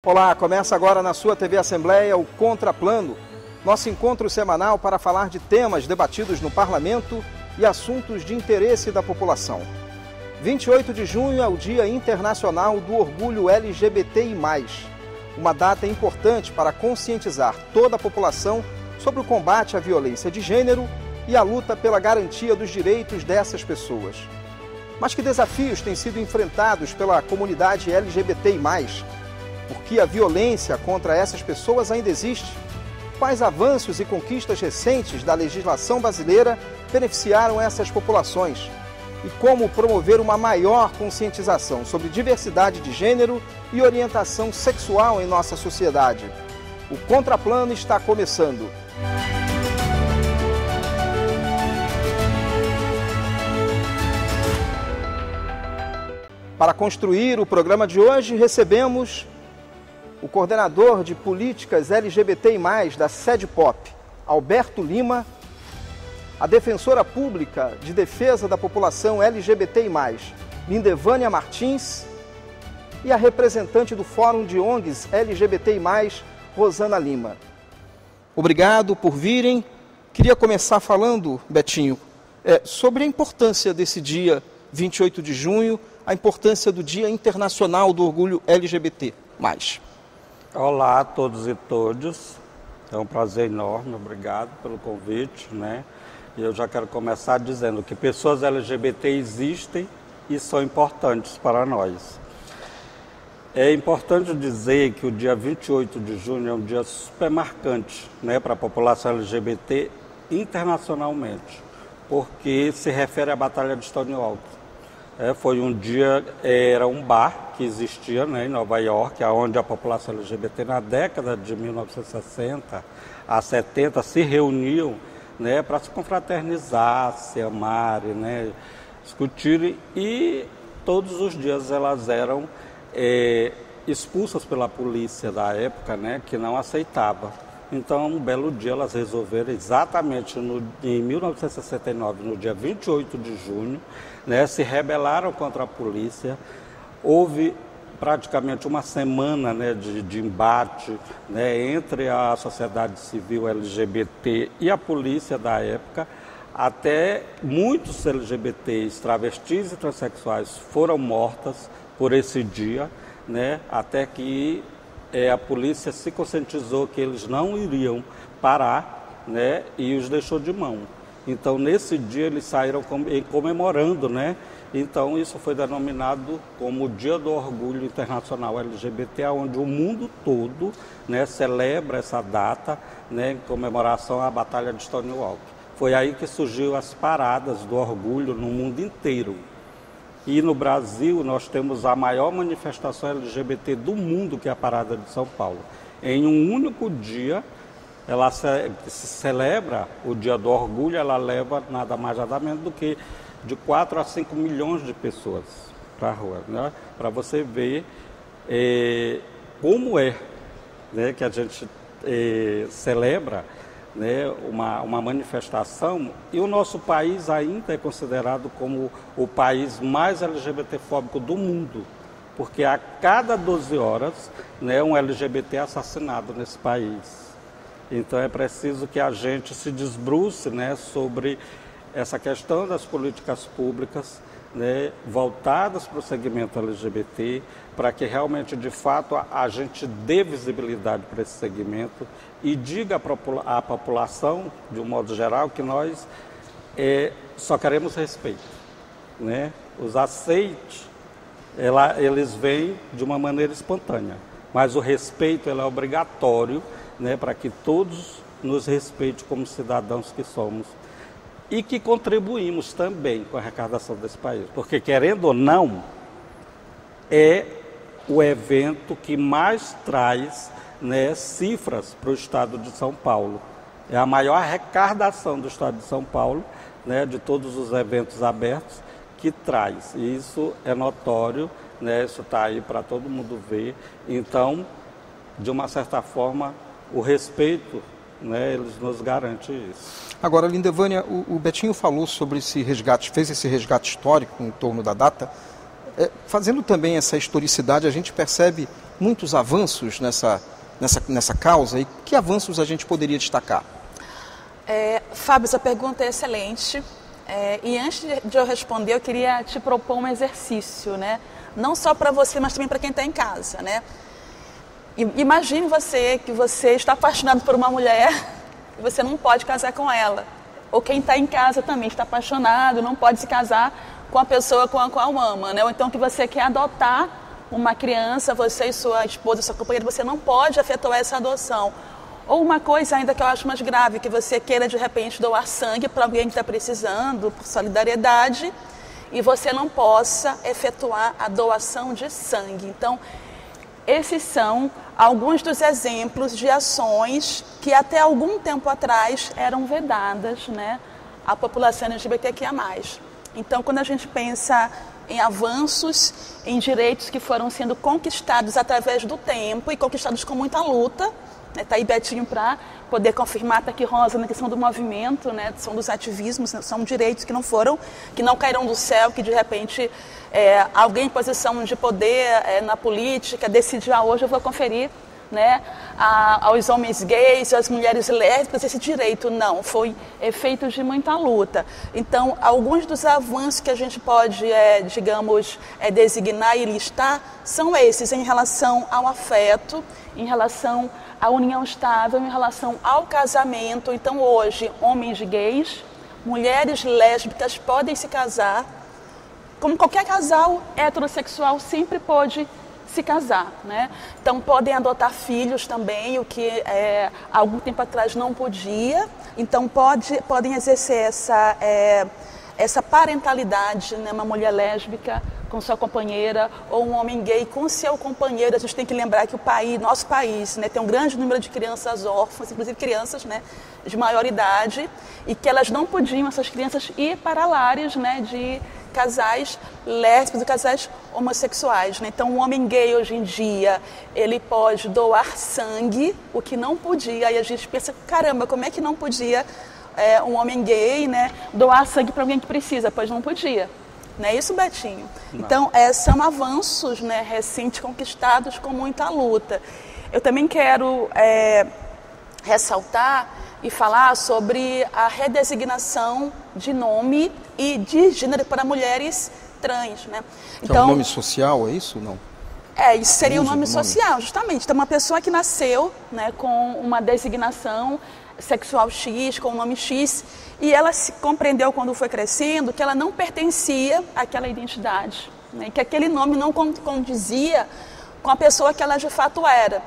Olá, começa agora na sua TV Assembleia o Contraplano, nosso encontro semanal para falar de temas debatidos no Parlamento e assuntos de interesse da população. 28 de junho é o Dia Internacional do Orgulho LGBTI+, uma data importante para conscientizar toda a população sobre o combate à violência de gênero e a luta pela garantia dos direitos dessas pessoas. Mas que desafios têm sido enfrentados pela comunidade LGBTI+, porque a violência contra essas pessoas ainda existe? Quais avanços e conquistas recentes da legislação brasileira beneficiaram essas populações? E como promover uma maior conscientização sobre diversidade de gênero e orientação sexual em nossa sociedade? O Contraplano está começando. Para construir o programa de hoje, recebemos o coordenador de políticas LGBTI+, da SEDPOP, Alberto Lima, a defensora pública de defesa da população LGBTI+, Lindevânia Martins, e a representante do Fórum de ONGs LGBTI+, Rosana Lima. Obrigado por virem. Queria começar falando, Betinho, sobre a importância desse dia 28 de junho, a importância do Dia Internacional do Orgulho LGBT+. Olá a todos e todas, é um prazer enorme, obrigado pelo convite, E eu já quero começar dizendo que pessoas LGBT existem e são importantes para nós. É importante dizer que o dia 28 de junho é um dia super marcante, para a população LGBT internacionalmente, porque se refere à Batalha de Stonewall. Foi um dia, era um bar que existia em Nova York, onde a população LGBT na década de 1960 a 70 se reuniam para se confraternizar, se amarem, discutirem, e todos os dias elas eram expulsas pela polícia da época, que não aceitava. Então, um belo dia elas resolveram, exatamente em 1969, no dia 28 de junho, se rebelaram contra a polícia. Houve praticamente uma semana de embate entre a sociedade civil LGBT e a polícia da época, até muitos LGBTs, travestis e transexuais foram mortas por esse dia, até que a polícia se conscientizou que eles não iriam parar, e os deixou de mão. Então, nesse dia, eles saíram comemorando, Então, isso foi denominado como o Dia do Orgulho Internacional LGBT, onde o mundo todo celebra essa data, em comemoração à Batalha de Stonewall. Foi aí que surgiu as paradas do orgulho no mundo inteiro. E no Brasil, nós temos a maior manifestação LGBT do mundo, que é a Parada de São Paulo. Em um único dia, ela se celebra o Dia do Orgulho, ela leva nada mais nada menos do que de 4 a 5 milhões de pessoas para a rua, Para você ver como que a gente celebra uma manifestação, e o nosso país ainda é considerado como o país mais LGBTfóbico do mundo, porque a cada 12 horas um LGBT é assassinado nesse país. Então é preciso que a gente se desbruce sobre essa questão das políticas públicas voltadas para o segmento LGBT, para que realmente, de fato, a gente dê visibilidade para esse segmento e diga à população, de um modo geral, que nós só queremos respeito. Os aceites, eles vêm de uma maneira espontânea, mas o respeito é obrigatório, para que todos nos respeitem como cidadãos que somos e que contribuímos também com a arrecadação desse país, porque, querendo ou não, é o evento que mais traz cifras para o estado de São Paulo. É a maior arrecadação do estado de São Paulo, de todos os eventos abertos, que traz. E isso é notório, isso está aí para todo mundo ver. Então, de uma certa forma, o respeito, eles nos garantem isso. Agora, Lindevânia, o Betinho falou sobre esse resgate, fez esse resgate histórico em torno da data. Fazendo também essa historicidade, a gente percebe muitos avanços nessa causa, e que avanços a gente poderia destacar? Fábio, essa pergunta é excelente. E antes de eu responder, eu queria te propor um exercício, né? Não só para você, mas também para quem está em casa, né? Imagine que você está apaixonado por uma mulher e você não pode casar com ela. Ou quem está em casa também está apaixonado, não pode se casar com a pessoa com a qual ama, né? Ou então que você quer adotar uma criança, você e sua esposa, sua companheira, você não pode efetuar essa adoção. Ou uma coisa ainda que eu acho mais grave, que você queira de repente doar sangue para alguém que está precisando, por solidariedade, e você não possa efetuar a doação de sangue. Então, esses são alguns dos exemplos de ações que até algum tempo atrás eram vedadas, né, à população LGBTQIA+. Então, quando a gente pensa em avanços, em direitos que foram sendo conquistados através do tempo e conquistados com muita luta, está aí Betinho para poder confirmar, está aqui Rosa na questão do movimento, né, são dos ativismos, são direitos que não caíram do céu, que de repente alguém em posição de poder na política decidiu, hoje eu vou conferir, né, aos homens gays, às mulheres lésbicas, esse direito não, foi feito de muita luta. Então, alguns dos avanços que a gente pode, designar e listar são esses, em relação ao afeto, em relação à união estável, em relação ao casamento. Então, hoje, homens gays, mulheres lésbicas podem se casar, como qualquer casal heterossexual sempre pode se casar, né? Então podem adotar filhos também, o que algum tempo atrás não podia. Então podem exercer essa parentalidade, né? Uma mulher lésbica com sua companheira ou um homem gay com seu companheiro. A gente tem que lembrar que nosso país, né, tem um grande número de crianças órfãs, inclusive crianças, né, de maior idade, e que elas não podiam, essas crianças, ir para lares, né, de casais lésbicos e casais homossexuais, né? Então, um homem gay hoje em dia, ele pode doar sangue, o que não podia. Aí a gente pensa, caramba, como é que não podia um homem gay, né, doar sangue para alguém que precisa? Pois não podia. Não é isso, Betinho? Não. Então, são avanços, né, recentes conquistados com muita luta. Eu também quero ressaltar e falar sobre a redesignação de nome e de gênero para mulheres trans, né? Então, é um nome social, é isso ou não? Isso seria o nome social, justamente. Então, uma pessoa que nasceu, né, com uma designação sexual X, com o nome X, e ela se compreendeu quando foi crescendo que ela não pertencia àquela identidade, né, que aquele nome não condizia com a pessoa que ela de fato era.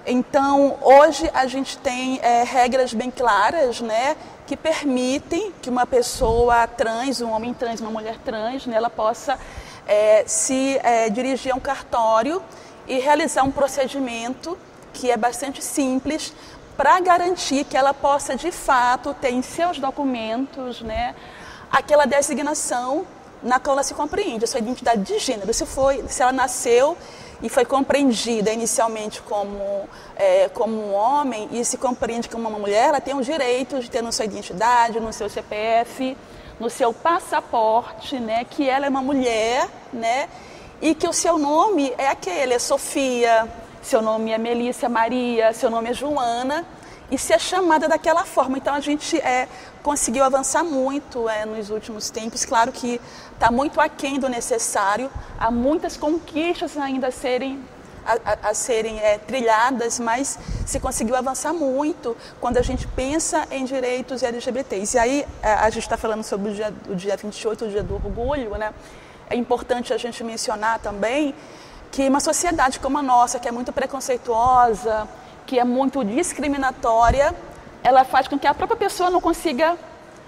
Então, hoje a gente tem regras bem claras, né, que permitem que uma pessoa trans, um homem trans, uma mulher trans, né, ela possa se dirigir a um cartório e realizar um procedimento que é bastante simples para garantir que ela possa, de fato, ter em seus documentos, né, aquela designação na qual ela se compreende, a sua identidade de gênero. Se ela nasceu e foi compreendida inicialmente como um homem e se compreende como uma mulher, ela tem o direito de ter na sua identidade, no seu CPF, no seu passaporte, né, que ela é uma mulher, né, e que o seu nome é aquele, é Sofia, seu nome é Melissa, Maria, seu nome é Joana, e ser chamada daquela forma. Então a gente conseguiu avançar muito nos últimos tempos. Claro que está muito aquém do necessário, há muitas conquistas ainda a serem trilhadas, mas se conseguiu avançar muito quando a gente pensa em direitos LGBTs. E aí a gente está falando sobre o dia 28, o dia do orgulho, né? É importante a gente mencionar também que uma sociedade como a nossa, que é muito preconceituosa, que é muito discriminatória, ela faz com que a própria pessoa não consiga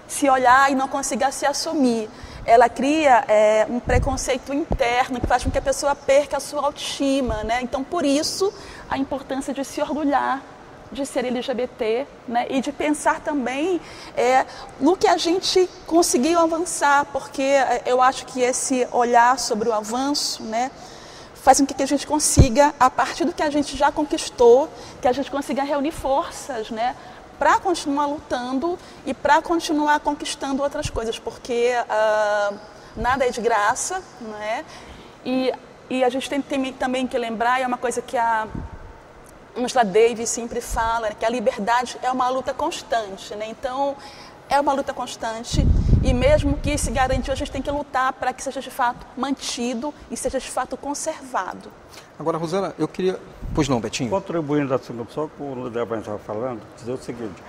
se olhar e não consiga se assumir. Ela cria um preconceito interno que faz com que a pessoa perca a sua autoestima, né? Então, por isso, a importância de se orgulhar de ser LGBT, né? E de pensar também no que a gente conseguiu avançar, porque eu acho que esse olhar sobre o avanço, né, faz com que a gente consiga, a partir do que a gente já conquistou, que a gente consiga reunir forças, né, para continuar lutando e para continuar conquistando outras coisas, porque nada é de graça, né? E E a gente tem também que lembrar, é uma coisa que a Angela Davis sempre fala, que a liberdade é uma luta constante, né? Então, é uma luta constante e mesmo que se garantiu, a gente tem que lutar para que seja de fato mantido e seja de fato conservado. Agora, Rosana, eu queria... Pois não, Betinho? Contribuindo assim, só com o Lindevan estava falando, dizer o seguinte,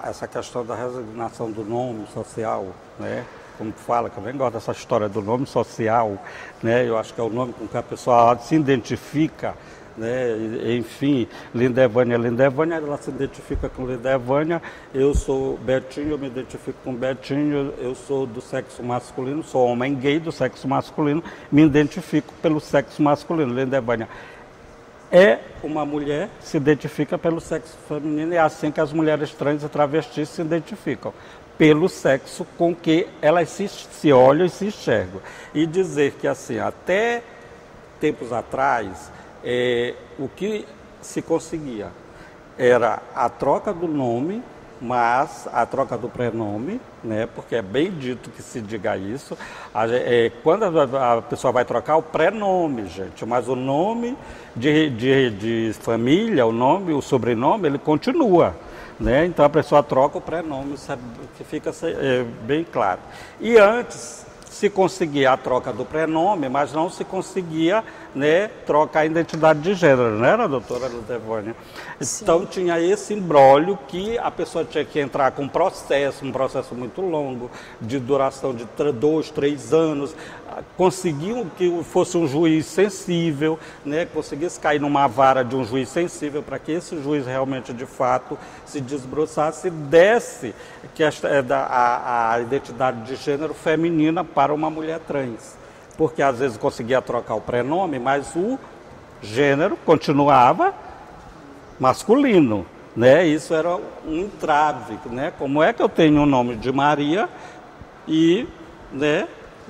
essa questão da resignação do nome social, né? Como fala, que eu nem gosto dessa história do nome social, né? Eu acho que é o nome com que a pessoa se identifica, né? Enfim, Lindevânia, ela se identifica com Lindevânia, eu sou Betinho, eu me identifico com Betinho, eu sou do sexo masculino, sou homem gay do sexo masculino, me identifico pelo sexo masculino. Lindevânia é uma mulher, se identifica pelo sexo feminino, e é assim que as mulheres trans e travestis se identificam, pelo sexo com que elas se olham e se enxergam. E dizer que assim, até tempos atrás, o que se conseguia era a troca do nome, mas a troca do prenome, né, porque é bem dito que se diga isso, quando a pessoa vai trocar o prenome, gente, mas o nome de família, o sobrenome, ele continua, né? Então a pessoa troca o prenome, sabe, que fica bem claro. E antes se conseguia a troca do prenome, mas não se conseguia, né, trocar a identidade de gênero, não era, doutora Lindevânia? Então tinha esse imbróglio que a pessoa tinha que entrar com um processo muito longo, de duração de 2, 3 anos, conseguiam que fosse um juiz sensível, né, conseguisse cair numa vara de um juiz sensível para que esse juiz realmente, de fato, se desbroçasse e desse a identidade de gênero feminina para uma mulher trans. Porque às vezes conseguia trocar o prenome, mas o gênero continuava masculino, né? Isso era um entrave, né? Como é que eu tenho o nome de Maria e, né,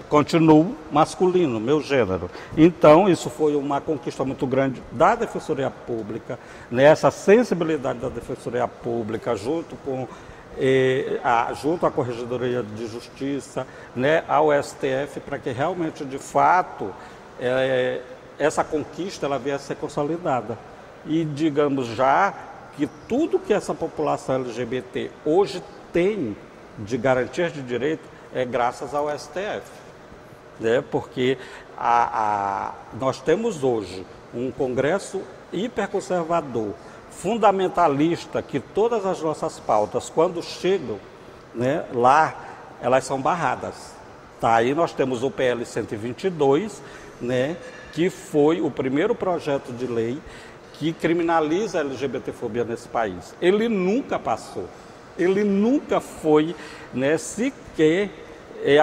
continuo masculino, meu gênero? Então, isso foi uma conquista muito grande da Defensoria Pública, né? Essa sensibilidade da Defensoria Pública, junto à Corregedoria de Justiça, né, ao STF, para que realmente, de fato, essa conquista ela viesse a ser consolidada. E digamos já que tudo que essa população LGBT hoje tem de garantias de direito é graças ao STF, né? Porque nós temos hoje um Congresso hiperconservador, fundamentalista, que todas as nossas pautas, quando chegam, né, lá, elas são barradas. Tá? Aí nós temos o PL 122, né, que foi o primeiro projeto de lei que criminaliza a LGBTfobia nesse país. Ele nunca passou, ele nunca foi, né, sequer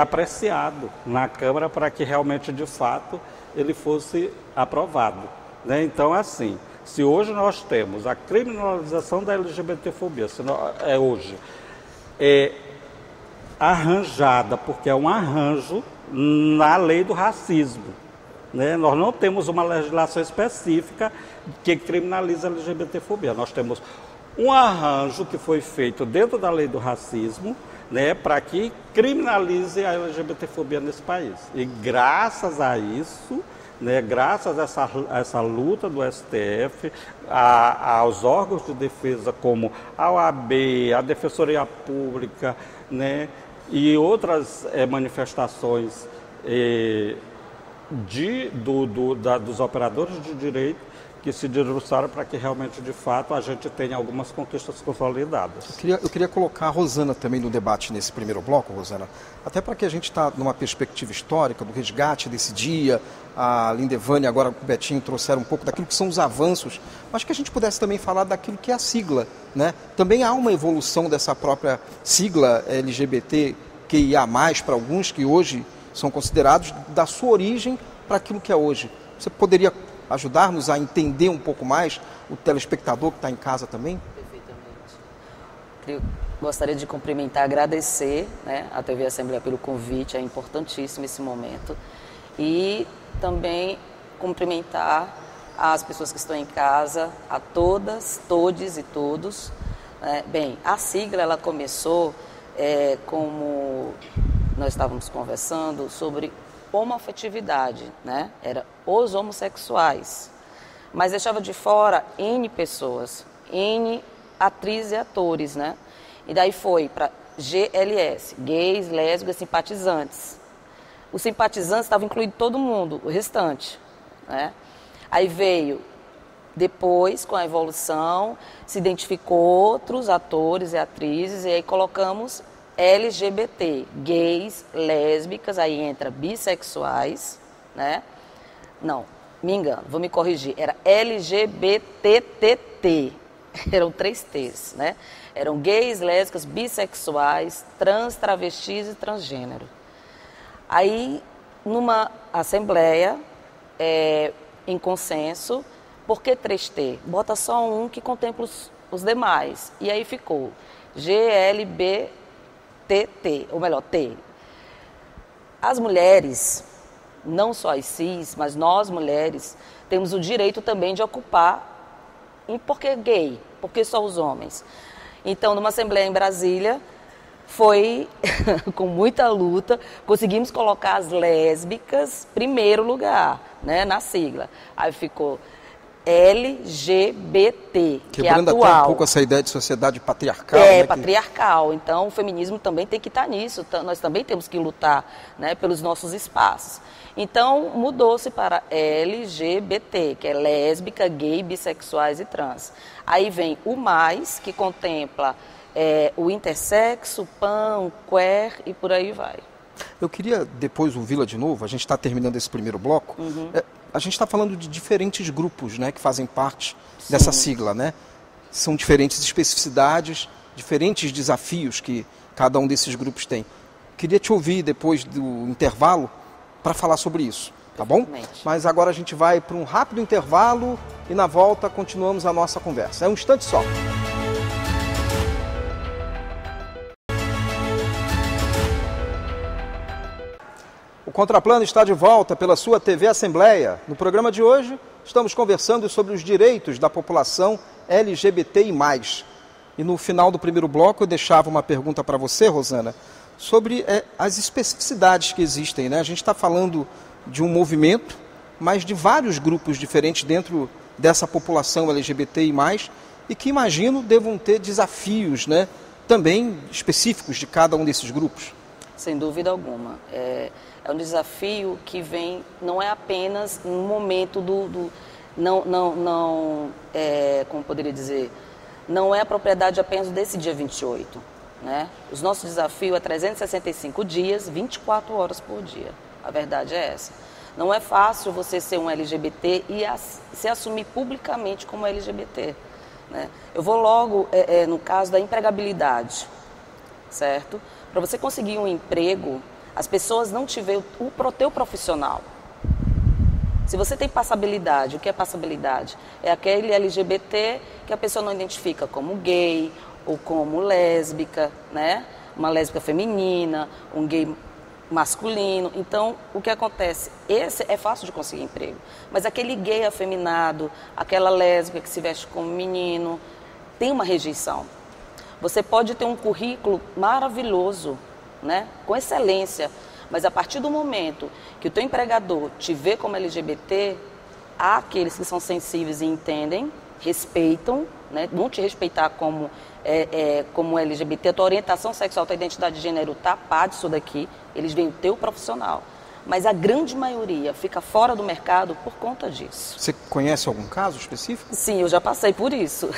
apreciado na Câmara para que realmente, de fato, ele fosse aprovado, né? Então, assim, se hoje nós temos a criminalização da LGBTfobia, hoje arranjada, porque é um arranjo na lei do racismo, né? Nós não temos uma legislação específica que criminaliza a LGBTfobia. Nós temos um arranjo que foi feito dentro da lei do racismo, né, para que criminalize a LGBTfobia nesse país. E graças a isso, né, graças a essa luta do STF, aos órgãos de defesa como a OAB, a Defensoria Pública, né, e outras manifestações dos operadores de direito que se debruçaram para que realmente, de fato, a gente tenha algumas conquistas consolidadas. Eu queria colocar a Rosana também no debate nesse primeiro bloco, Rosana, até para que a gente está numa perspectiva histórica do resgate desse dia, a Lindevânia, agora o Betinho trouxeram um pouco daquilo que são os avanços, mas que a gente pudesse também falar daquilo que é a sigla, né? Também há uma evolução dessa própria sigla LGBTQIA+, para alguns que hoje são considerados, da sua origem para aquilo que é hoje. Você poderia ajudar-nos a entender um pouco mais o telespectador que está em casa também? Perfeitamente. Eu gostaria de cumprimentar, agradecer, né, a TV Assembleia pelo convite, é importantíssimo esse momento. E também cumprimentar as pessoas que estão em casa, a todas, todes e todos. Bem, a sigla ela começou como nós estávamos conversando sobre homoafetividade, né? Era os homossexuais. Mas deixava de fora N pessoas, N atrizes e atores, né? E daí foi para GLS, gays, lésbicas, simpatizantes. Os simpatizantes estavam incluído todo mundo, o restante, né? Aí veio, depois, com a evolução, se identificou outros atores e atrizes, e aí colocamos LGBT, gays, lésbicas, aí entra bissexuais, né? Não, me engano, vou me corrigir, era LGBTT, eram 3 T's, né? Eram gays, lésbicas, bissexuais, trans, travestis e transgênero. Aí, numa assembleia, em consenso, por que 3T? Bota só um que contempla os demais. E aí ficou GLBTT, ou melhor, T. As mulheres, não só as cis, mas nós mulheres, temos o direito também de ocupar. E por que gay? Por que só os homens? Então, numa assembleia em Brasília, foi com muita luta, conseguimos colocar as lésbicas primeiro lugar, né, na sigla. Aí ficou LGBT, que é atual. Quebrando até um pouco essa ideia de sociedade patriarcal. Né, patriarcal. Então, o feminismo também tem que estar nisso. Nós também temos que lutar, né, pelos nossos espaços. Então, mudou-se para LGBT, que é lésbica, gay, bissexuais e trans. Aí vem o mais, que contempla o intersexo, pan, queer e por aí vai. Eu queria depois ouvi-la de novo, a gente está terminando esse primeiro bloco. A gente está falando de diferentes grupos, né, que fazem parte dessa sigla, né? São diferentes especificidades, diferentes desafios que cada um desses grupos tem. Queria te ouvir depois do intervalo para falar sobre isso, tá bom? Mas agora a gente vai para um rápido intervalo e na volta continuamos a nossa conversa. É um instante só. O Contraplano está de volta pela sua TV Assembleia. No programa de hoje, estamos conversando sobre os direitos da população LGBTI+. E no final do primeiro bloco, eu deixava uma pergunta para você, Rosana, sobre as especificidades que existem, né? A gente está falando de um movimento, mas de vários grupos diferentes dentro dessa população LGBTI+, e que imagino devam ter desafios, né, também específicos de cada um desses grupos. Sem dúvida alguma. É um desafio que vem, não é apenas no momento como poderia dizer, não é a propriedade apenas desse dia 28, né? Os nossos desafios é 365 dias, 24 horas por dia. A verdade é essa. Não é fácil você ser um LGBT e se assumir publicamente como LGBT, né? Eu vou logo no caso da empregabilidade, certo? Para você conseguir um emprego, as pessoas não te veem o teu profissional. Se você tem passabilidade, o que é passabilidade? É aquele LGBT que a pessoa não identifica como gay ou como lésbica, né? Uma lésbica feminina, um gay masculino. Então, o que acontece? Esse é fácil de conseguir emprego. Mas aquele gay afeminado, aquela lésbica que se veste como menino, tem uma rejeição. Você pode ter um currículo maravilhoso, né, com excelência, mas a partir do momento que o teu empregador te vê como LGBT, há aqueles que são sensíveis e entendem, respeitam, né, vão te respeitar como LGBT, a tua orientação sexual, a tua identidade de gênero tá pá disso daqui, eles veem o teu profissional. Mas a grande maioria fica fora do mercado por conta disso. Você conhece algum caso específico? Sim, eu já passei por isso.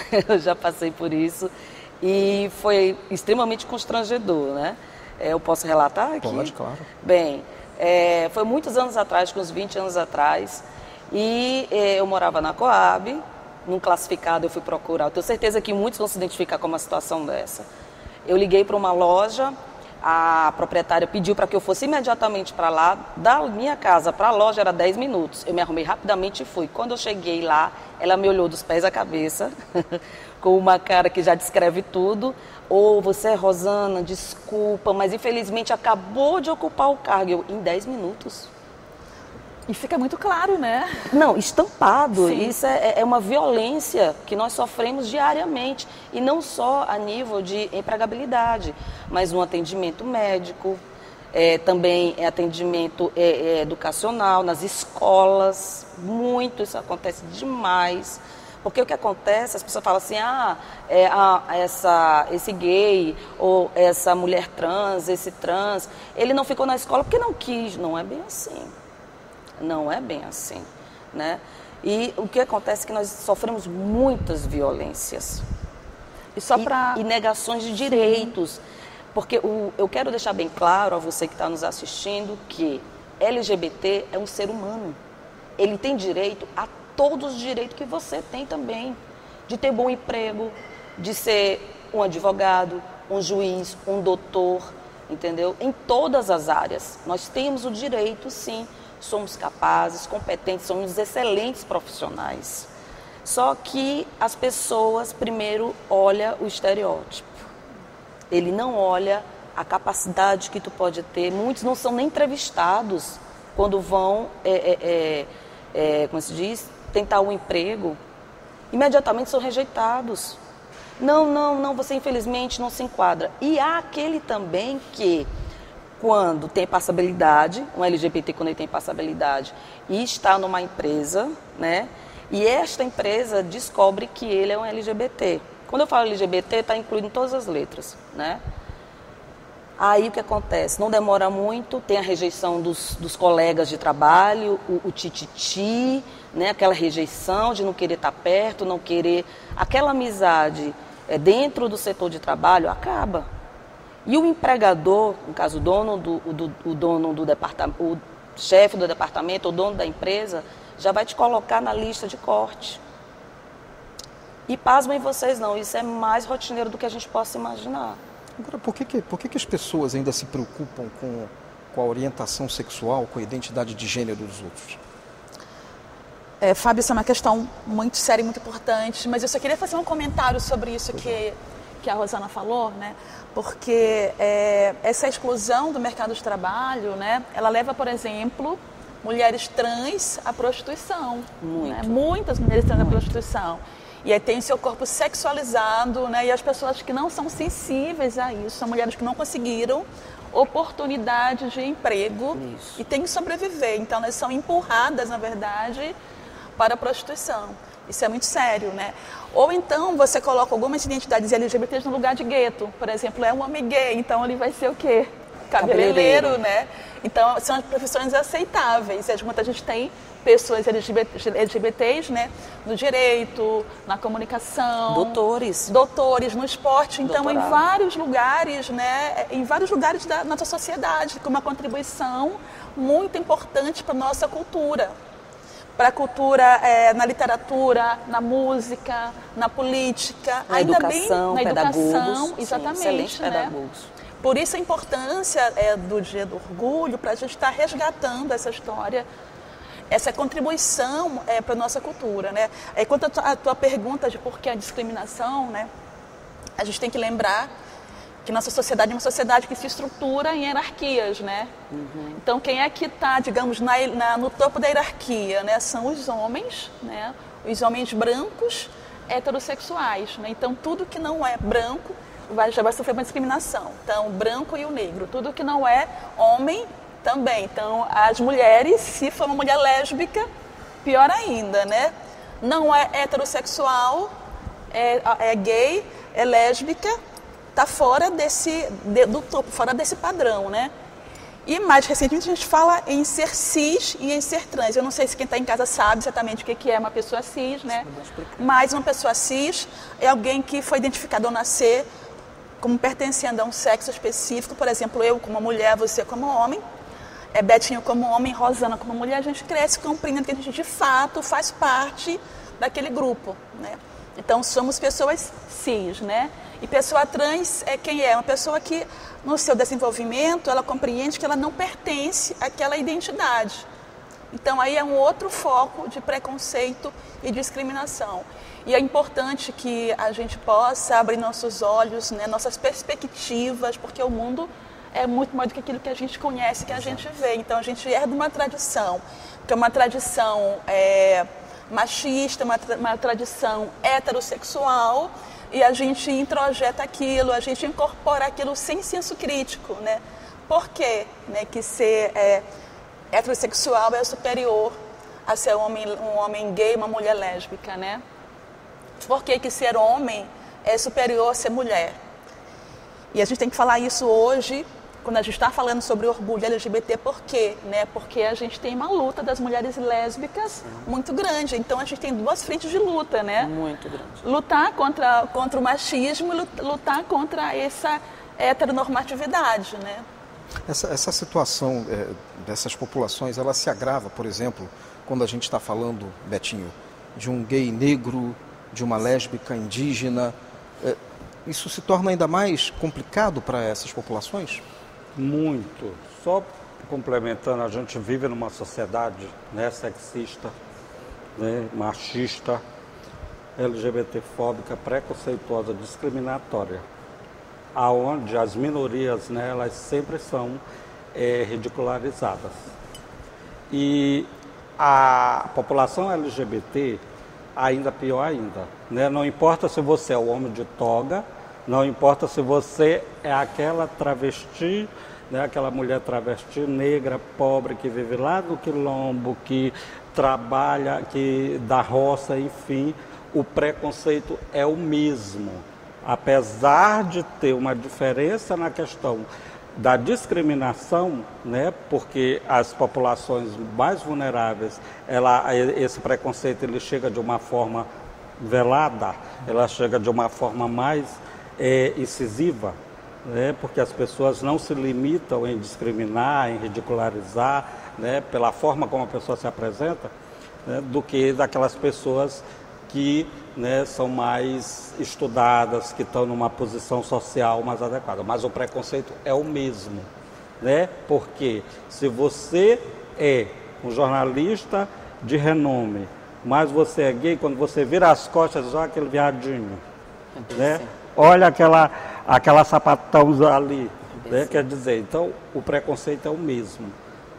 E foi extremamente constrangedor, né? Eu posso relatar aqui? Pode, claro. Bem, foi muitos anos atrás, uns 20 anos atrás, e eu morava na Coab, num classificado eu fui procurar. Eu tenho certeza que muitos vão se identificar com uma situação dessa. Eu liguei para uma loja, a proprietária pediu para que eu fosse imediatamente para lá, da minha casa para a loja era 10 minutos. Eu me arrumei rapidamente e fui. Quando eu cheguei lá, ela me olhou dos pés à cabeça, com uma cara que já descreve tudo. Você é Rosana, desculpa, mas infelizmente acabou de ocupar o cargo. Eu, em 10 minutos. E fica muito claro, né? Não, estampado. Sim. Isso é uma violência que nós sofremos diariamente. E não só a nível de empregabilidade, mas um atendimento médico, também atendimento educacional nas escolas, muito, isso acontece demais. Porque o que acontece, as pessoas falam assim, esse gay, ou essa mulher trans, esse trans, ele não ficou na escola porque não quis. Não é bem assim. Não é bem assim, né? E o que acontece é que nós sofremos muitas violências. E negações de direitos. Porque eu quero deixar bem claro a você que está nos assistindo que LGBT é um ser humano. Ele tem direito a todos os direitos que você tem também. De ter bom emprego, de ser um advogado, um juiz, um doutor, entendeu? Em todas as áreas. Nós temos o direito, sim. Somos capazes, competentes, somos excelentes profissionais. Só que as pessoas primeiro olham o estereótipo. Ele não olha a capacidade que tu pode ter. Muitos não são nem entrevistados quando vão, como se diz, tentar um emprego. Imediatamente são rejeitados. Não, você infelizmente não se enquadra. E há aquele também que, quando tem passabilidade, um LGBT quando ele tem passabilidade e está numa empresa, né? E esta empresa descobre que ele é um LGBT. Quando eu falo LGBT, está incluído em todas as letras, né? Aí o que acontece? Não demora muito, tem a rejeição dos colegas de trabalho, o tititi, né? Aquela rejeição de não querer estar perto, não querer... Aquela amizade dentro do setor de trabalho acaba. E o empregador, no caso o dono do departamento, o chefe do departamento, o dono da empresa, já vai te colocar na lista de corte. E pasmem vocês não, isso é mais rotineiro do que a gente possa imaginar. Agora, por que as pessoas ainda se preocupam com a orientação sexual, com a identidade de gênero dos outros? Fábio, isso é uma questão muito séria e muito importante, mas eu só queria fazer um comentário sobre isso que a Rosana falou, né? Porque essa exclusão do mercado de trabalho, né, ela leva, por exemplo, mulheres trans à prostituição. Né? Muitas mulheres trans à prostituição. E aí tem seu corpo sexualizado, né? E as pessoas que não são sensíveis a isso, são mulheres que não conseguiram oportunidade de emprego e têm que sobreviver. Então, elas são empurradas, na verdade, para a prostituição. Isso é muito sério, né? Ou então você coloca algumas identidades LGBTs no lugar de gueto. Por exemplo, é um homem gay, então ele vai ser o quê? Cabeleireiro, né? Então, são as profissões aceitáveis. A gente tem pessoas LGBTs, né? No direito, na comunicação. Doutores no esporte. Então, em vários lugares, né? Em vários lugares da nossa sociedade, com uma contribuição muito importante para a nossa cultura. Para a cultura, na literatura, na música, na política, na educação, pedagogos, exatamente, excelentes né? pedagogos. Por isso a importância do Dia do Orgulho, para a gente estar resgatando essa história, essa contribuição para a nossa cultura, né? Quanto à tua pergunta de por que a discriminação, né? A gente tem que lembrar que nossa sociedade é uma sociedade que se estrutura em hierarquias, né? Então, quem é que está, digamos, no topo da hierarquia, né? São os homens, né? Os homens brancos, heterossexuais, né? Então, tudo que não é branco já vai sofrer uma discriminação. Então, o branco e o negro. Tudo que não é homem, também. Então, as mulheres, se for uma mulher lésbica, pior ainda, né? Não é heterossexual, é gay, é lésbica, está fora do topo, fora desse padrão, né? E mais recentemente a gente fala em ser cis e em ser trans. Eu não sei se quem está em casa sabe exatamente o que é uma pessoa cis, né? Mas uma pessoa cis é alguém que foi identificado ao nascer como pertencendo a um sexo específico. Por exemplo, eu como mulher, você como homem, Betinho como homem, Rosana como mulher. A gente cresce compreendendo que a gente de fato faz parte daquele grupo, né? Então somos pessoas cis, né? E pessoa trans é quem é? Uma pessoa que, no seu desenvolvimento, ela compreende que ela não pertence àquela identidade. Então, aí é um outro foco de preconceito e discriminação. E é importante que a gente possa abrir nossos olhos, né, nossas perspectivas, porque o mundo é muito mais do que aquilo que a gente conhece, que a gente vê. Então, a gente herda uma tradição, que é uma tradição machista, uma tradição heterossexual, e a gente introjeta aquilo, a gente incorpora aquilo sem senso crítico, né? por que, né, que ser heterossexual é superior a ser um homem gay, uma mulher lésbica, né? Por que ser homem é superior a ser mulher? E a gente tem que falar isso hoje, quando a gente está falando sobre orgulho LGBT, por quê? Né? Porque a gente tem uma luta das mulheres lésbicas muito grande. Então, a gente tem duas frentes de luta, né? Muito grande. Lutar contra o machismo e lutar contra essa heteronormatividade, né? Essa situação dessas populações, ela se agrava, por exemplo, quando a gente está falando, Betinho, de um gay negro, de uma lésbica indígena. Isso se torna ainda mais complicado para essas populações? Muito. Só complementando, a gente vive numa sociedade, né, sexista, né, machista, LGBTfóbica, preconceituosa, discriminatória, aonde as minorias, né, elas sempre são ridicularizadas. E a população LGBT, ainda pior ainda, né? Não importa se você é o homem de toga, não importa se você é aquela travesti, né? Aquela mulher travesti negra, pobre, que vive lá no quilombo, que trabalha, que da roça, enfim, o preconceito é o mesmo. Apesar de ter uma diferença na questão da discriminação, né, porque as populações mais vulneráveis, esse preconceito ele chega de uma forma velada, ela chega de uma forma mais incisiva, né, porque as pessoas não se limitam em discriminar, em ridicularizar, né, pela forma como a pessoa se apresenta, né, do que daquelas pessoas que, né, são mais estudadas, que estão numa posição social mais adequada. Mas o preconceito é o mesmo, né? Porque se você é um jornalista de renome, mas você é gay, quando você vira as costas, olha aquele viadinho, né? Olha aquela sapatão ali, né? Quer dizer, então o preconceito é o mesmo,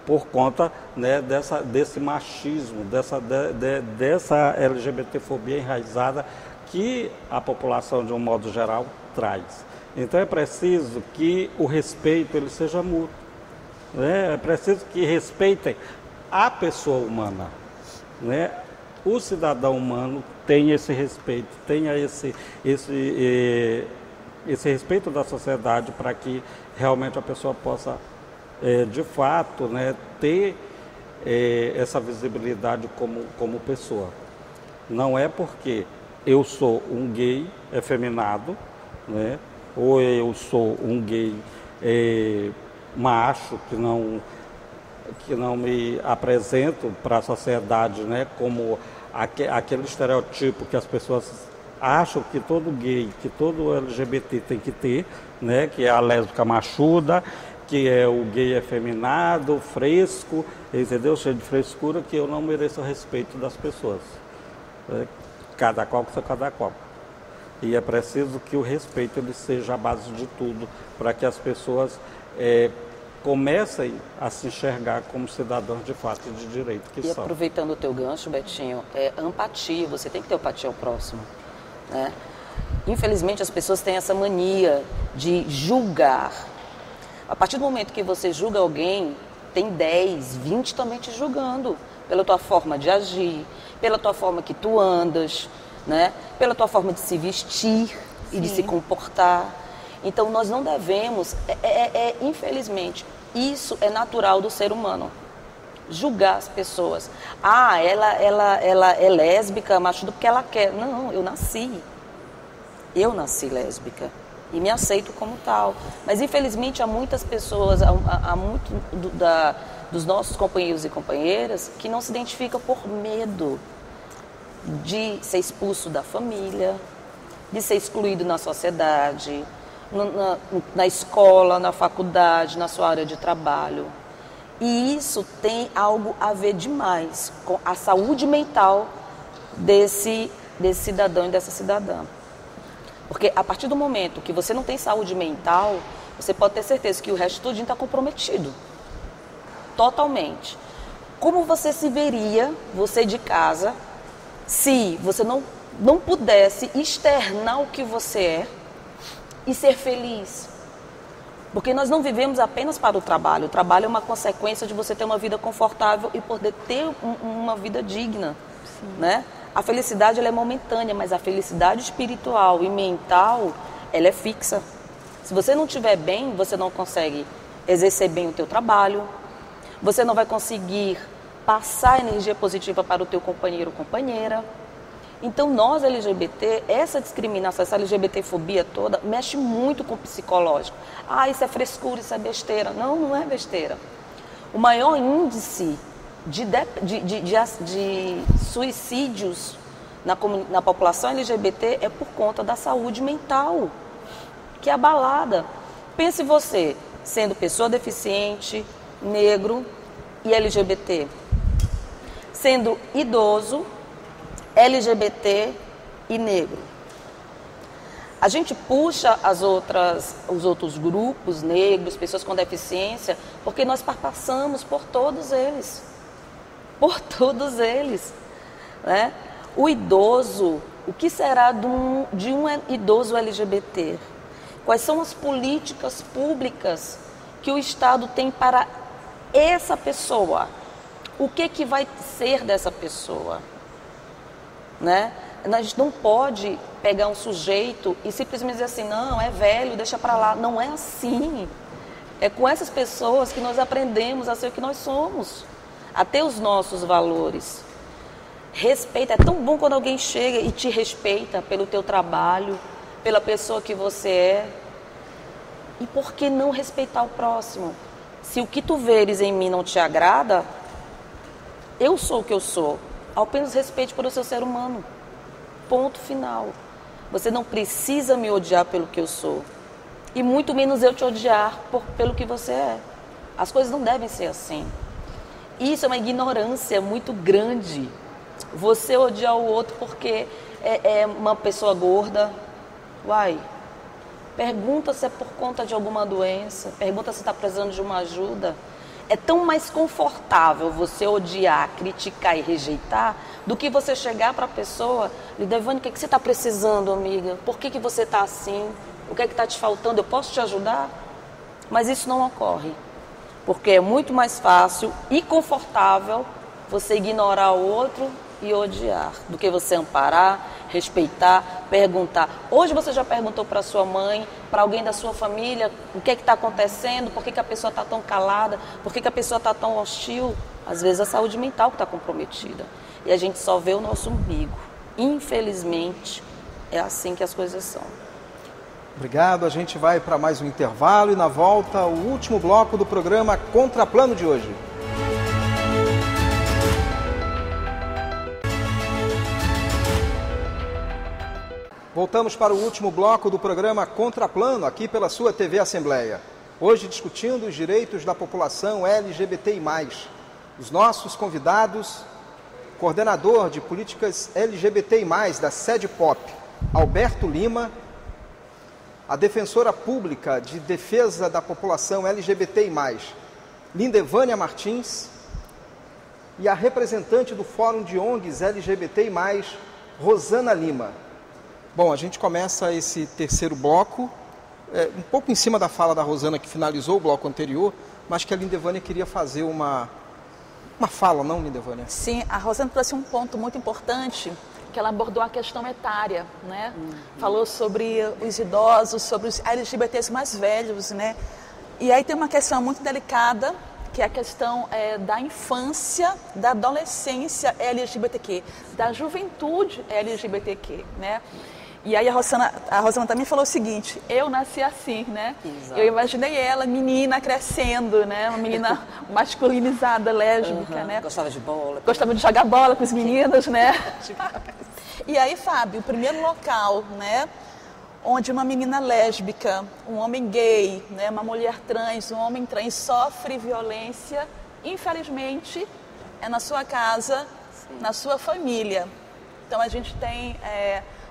por conta, né, desse machismo, dessa LGBTfobia enraizada que a população, de um modo geral, traz. Então é preciso que o respeito ele seja mútuo, né? É preciso que respeitem a pessoa humana, né? O cidadão humano tenha esse respeito, tenha esse respeito da sociedade, para que realmente a pessoa possa de fato, né, ter essa visibilidade como pessoa. Não é porque eu sou um gay efeminado, né, ou eu sou um gay macho que não me apresento para a sociedade, né, como aquele estereotipo que as pessoas acham que todo gay, que todo LGBT tem que ter, né, que é a lésbica machuda, que é o gay efeminado, fresco, entendeu? Cheio de frescura, que eu não mereço o respeito das pessoas. Cada qual que seja cada qual. E é preciso que o respeito ele seja a base de tudo, para que as pessoas comecem a se enxergar como cidadãos de fato e de direito que são. E aproveitando o teu gancho, Betinho, empatia, você tem que ter empatia ao próximo, né? Infelizmente as pessoas têm essa mania de julgar. A partir do momento que você julga alguém, tem 10, 20 também te julgando pela tua forma de agir, pela tua forma que tu andas, né? Pela tua forma de se vestir e de se comportar. Então nós não devemos, infelizmente, isso é natural do ser humano, julgar as pessoas. Ah, ela é lésbica, machuda porque ela quer. Não, eu nasci lésbica. E me aceito como tal. Mas, infelizmente, há muitas pessoas, há muito dos nossos companheiros e companheiras que não se identificam por medo de ser expulso da família, de ser excluído na sociedade, na escola, na faculdade, na sua área de trabalho. E isso tem algo a ver demais com a saúde mental desse cidadão e dessa cidadã. Porque a partir do momento que você não tem saúde mental, você pode ter certeza que o resto tudinho está comprometido. Totalmente. Como você se veria, você de casa, se você não pudesse externar o que você é e ser feliz? Porque nós não vivemos apenas para o trabalho. O trabalho é uma consequência de você ter uma vida confortável e poder ter uma vida digna, né? A felicidade ela é momentânea, mas a felicidade espiritual e mental, ela é fixa. Se você não estiver bem, você não consegue exercer bem o teu trabalho, você não vai conseguir passar energia positiva para o teu companheiro ou companheira. Então, nós LGBT, essa discriminação, essa LGBTfobia toda, mexe muito com o psicológico. Ah, isso é frescura, isso é besteira. Não, não é besteira. O maior índice de suicídios na população LGBT é por conta da saúde mental, que é abalada. Pense você, sendo pessoa deficiente, negro e LGBT, sendo idoso, LGBT e negro. A gente puxa os outros grupos negros, pessoas com deficiência, porque nós passamos por todos eles. Por todos eles. Né? O idoso, o que será de um idoso LGBT? Quais são as políticas públicas que o Estado tem para essa pessoa? O que vai ser dessa pessoa? Né? A gente não pode pegar um sujeito e simplesmente dizer assim, não, é velho, deixa pra lá. Não é assim. É com essas pessoas que nós aprendemos a ser o que nós somos, a ter os nossos valores. Respeito, é tão bom quando alguém chega e te respeita pelo teu trabalho, pela pessoa que você é. E por que não respeitar o próximo? Se o que tu veres em mim não te agrada, eu sou o que eu sou. Apenas respeite por o seu ser humano. Ponto final. Você não precisa me odiar pelo que eu sou. E muito menos eu te odiar pelo que você é. As coisas não devem ser assim. Isso é uma ignorância muito grande. Você odiar o outro porque é uma pessoa gorda. Uai, pergunta se é por conta de alguma doença. Pergunta se está precisando de uma ajuda. É tão mais confortável você odiar, criticar e rejeitar do que você chegar para a pessoa e Devane, o que você está precisando, amiga? Por que você está assim? O que está te faltando? Eu posso te ajudar? Mas isso não ocorre, porque é muito mais fácil e confortável você ignorar o outro e odiar, do que você amparar, respeitar, perguntar. Hoje você já perguntou para sua mãe, para alguém da sua família, o que está acontecendo, por que a pessoa está tão calada, por que a pessoa está tão hostil? Às vezes a saúde mental que está comprometida. E a gente só vê o nosso umbigo. Infelizmente, é assim que as coisas são. Obrigado, a gente vai para mais um intervalo e na volta o último bloco do programa Contraplano de hoje. Voltamos para o último bloco do programa Contraplano, aqui pela sua TV Assembleia. Hoje discutindo os direitos da população LGBTI+. Os nossos convidados, coordenador de políticas LGBTI+, da SEDPOP, Alberto Lima, a defensora pública de defesa da população LGBTI+, Lindevânia Martins, e a representante do Fórum de ONGs LGBTI+, Rosana Lima. Bom, a gente começa esse terceiro bloco, um pouco em cima da fala da Rosana, que finalizou o bloco anterior, mas que a Lindevânia queria fazer uma fala, não, Lindevânia? Sim, a Rosana trouxe um ponto muito importante, que ela abordou a questão etária, né? Falou sobre os idosos, sobre os LGBTs mais velhos, né? E aí tem uma questão muito delicada, que é a questão da infância, da adolescência LGBTQ, da juventude LGBTQ, né? E aí a Rosana também falou o seguinte, eu nasci assim, né? Exato. Eu imaginei ela, menina, crescendo, né? Uma menina masculinizada, lésbica, né? Gostava de bola. Gostava de jogar bola com os meninos, né? E aí, Fábio, o primeiro local, né? Onde uma menina lésbica, um homem gay, né? Uma mulher trans, um homem trans sofre violência, infelizmente, é na sua casa, sim, na sua família. Então a gente tem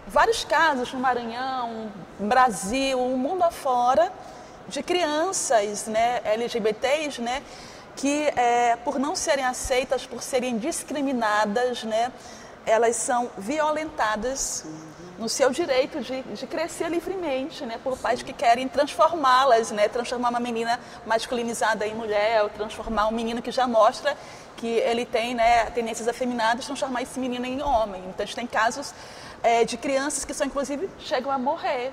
vários casos no Maranhão, no Brasil, o mundo afora, de crianças, né, LGBTs, né, que por não serem aceitas, por serem discriminadas, né, elas são violentadas no seu direito de crescer livremente, né, por pais que querem transformá-las, né, transformar uma menina masculinizada em mulher, ou transformar um menino que já mostra que ele tem, né, tendências afeminadas, transformar esse menino em homem. Então a gente tem casos de crianças que são, inclusive, chegam a morrer,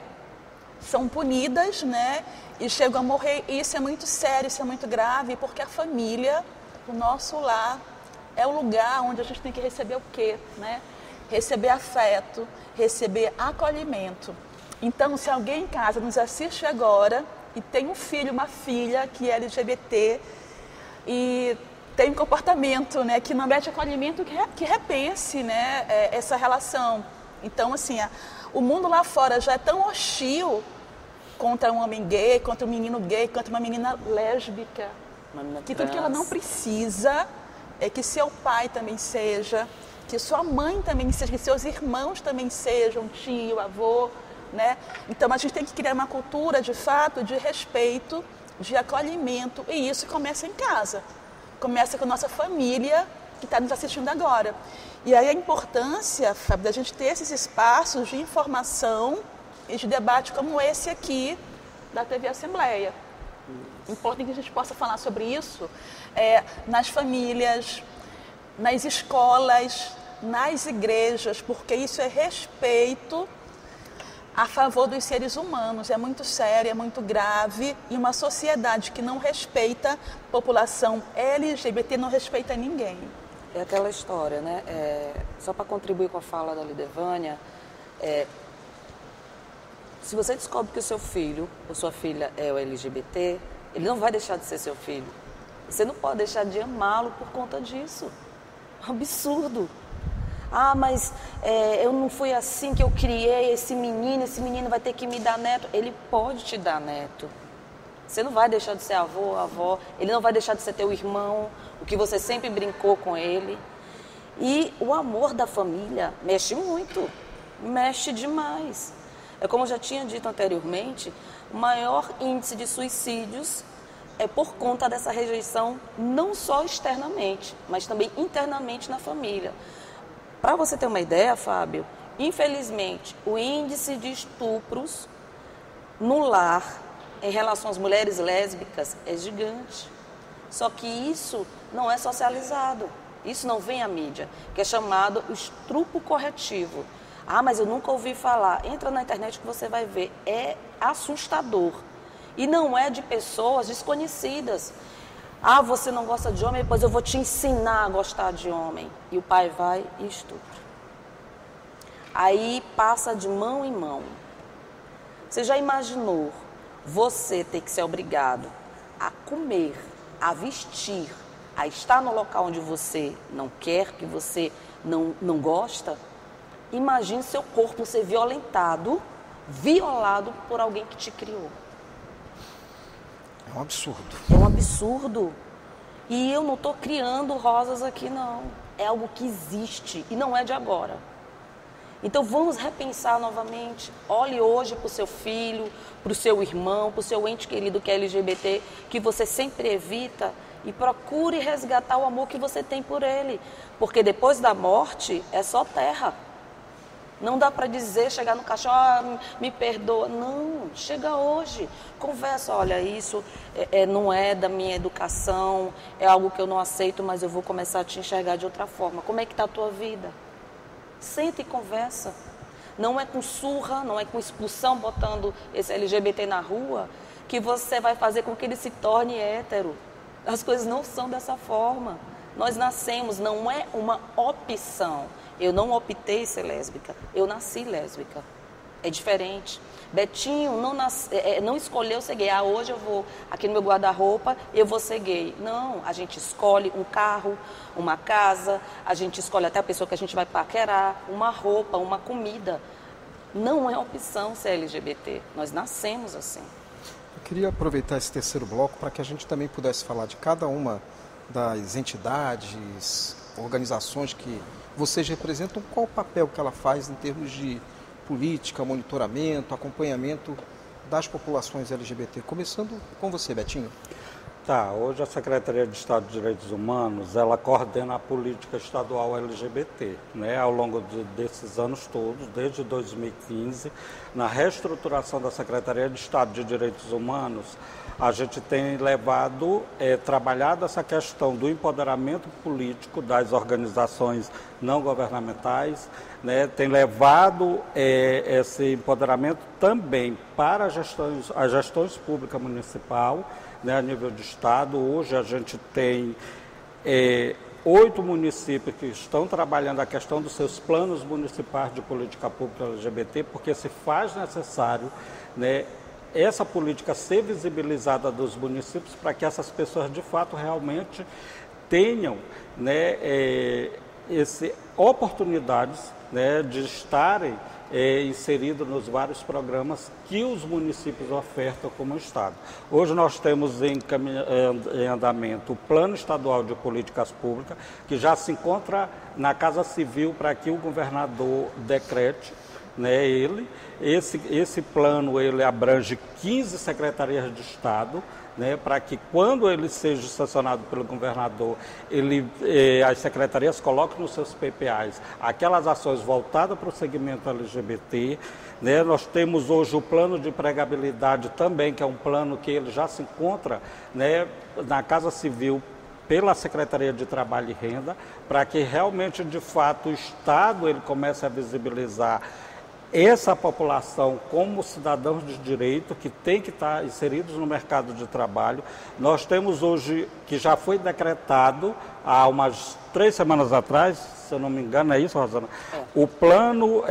são punidas, né, e chegam a morrer. E isso é muito sério, isso é muito grave, porque a família, o nosso lar, é o lugar onde a gente tem que receber o quê, né? Receber afeto, receber acolhimento. Então, se alguém em casa nos assiste agora e tem um filho, uma filha que é LGBT e tem um comportamento, né, que não mete acolhimento, que repense, né, essa relação. Então, assim, o mundo lá fora já é tão hostil contra um homem gay, contra um menino gay, contra uma menina lésbica, que tudo que ela não precisa é que seu pai também seja, que sua mãe também seja, que seus irmãos também sejam, tio, avô, né? Então a gente tem que criar uma cultura, de fato, de respeito, de acolhimento, e isso começa em casa. Começa com a nossa família que está nos assistindo agora. E aí a importância, Fábio, da gente ter esses espaços de informação e de debate como esse aqui da TV Assembleia. Importante que a gente possa falar sobre isso nas famílias, nas escolas, nas igrejas, porque isso é respeito a favor dos seres humanos. É muito sério, é muito grave, e uma sociedade que não respeita a população LGBT não respeita ninguém. É aquela história, né? Só para contribuir com a fala da Lidevânia, se você descobre que o seu filho ou sua filha é o LGBT, ele não vai deixar de ser seu filho. Você não pode deixar de amá-lo por conta disso. Absurdo. Ah, mas eu não fui assim que eu criei esse menino vai ter que me dar neto. Ele pode te dar neto. Você não vai deixar de ser avô, avó, ele não vai deixar de ser teu irmão, o que você sempre brincou com ele. E o amor da família mexe muito, mexe demais. É como eu já tinha dito anteriormente, o maior índice de suicídios é por conta dessa rejeição, não só externamente, mas também internamente na família. Para você ter uma ideia, Fábio, infelizmente, o índice de estupros no lar em relação às mulheres lésbicas é gigante. Só que isso não é socializado, isso não vem à mídia, que é chamado estupro corretivo. Ah, mas eu nunca ouvi falar. Entra na internet que você vai ver, é assustador. E não é de pessoas desconhecidas. Ah, você não gosta de homem, pois eu vou te ensinar a gostar de homem. E o pai vai e estupra. Aí passa de mão em mão. Você já imaginou você ter que ser obrigado a comer, a vestir, a estar no local onde você não quer, que você não gosta? Imagine seu corpo ser violado por alguém que te criou. É um absurdo. É um absurdo. E eu não estou criando rosas aqui, não. É algo que existe e não é de agora. Então vamos repensar novamente. Olhe hoje para o seu filho, para o seu irmão, para o seu ente querido que é LGBT, que você sempre evita, e procure resgatar o amor que você tem por ele. Porque depois da morte é só terra. Não dá para dizer, chegar no caixão, me perdoa. Não, chega hoje, conversa, olha, isso não é da minha educação, é algo que eu não aceito, mas eu vou começar a te enxergar de outra forma. Como é que está a tua vida? Senta e conversa. Não é com surra, não é com expulsão, botando esse LGBT na rua, que você vai fazer com que ele se torne hétero. As coisas não são dessa forma. Nós nascemos, não é uma opção. Eu não optei ser lésbica, eu nasci lésbica. É diferente. Betinho não escolheu ser gay. Ah, hoje eu vou aqui no meu guarda-roupa, eu vou ser gay. Não, a gente escolhe um carro, uma casa, a gente escolhe até a pessoa que a gente vai paquerar, uma roupa, uma comida. Não é opção ser LGBT. Nós nascemos assim. Eu queria aproveitar esse terceiro bloco para que a gente também pudesse falar de cada uma das entidades, organizações que vocês representam, qual o papel que ela faz em termos de política, monitoramento, acompanhamento das populações LGBT. Começando com você, Betinho. Tá, hoje a Secretaria de Estado de Direitos Humanos, ela coordena a política estadual LGBT, né, ao longo desses anos todos, desde 2015, na reestruturação da Secretaria de Estado de Direitos Humanos, a gente tem trabalhado essa questão do empoderamento político das organizações não governamentais, né, tem levado esse empoderamento também para as gestões públicas municipal, né, a nível de Estado. Hoje a gente tem 8 municípios que estão trabalhando a questão dos seus planos municipais de política pública LGBT, porque se faz necessário, né, essa política ser visibilizada dos municípios para que essas pessoas de fato realmente tenham, né, oportunidades, né, de estarem inseridos nos vários programas que os municípios ofertam como Estado. Hoje nós temos em andamento o Plano Estadual de Políticas Públicas, que já se encontra na Casa Civil para que o governador decrete, né, esse plano ele abrange 15 secretarias de Estado, né, para que quando ele seja sancionado pelo governador, as secretarias coloquem nos seus PPAs aquelas ações voltadas para o segmento LGBT. Né. Nós temos hoje o plano de empregabilidade também, que é um plano que ele já se encontra, né, na Casa Civil pela Secretaria de Trabalho e Renda, para que realmente, de fato, o Estado ele comece a visibilizar essa população como cidadãos de direito que tem que estar inseridos no mercado de trabalho. Nós temos hoje, que já foi decretado há umas 3 semanas atrás, se eu não me engano, é isso, Rosana? O plano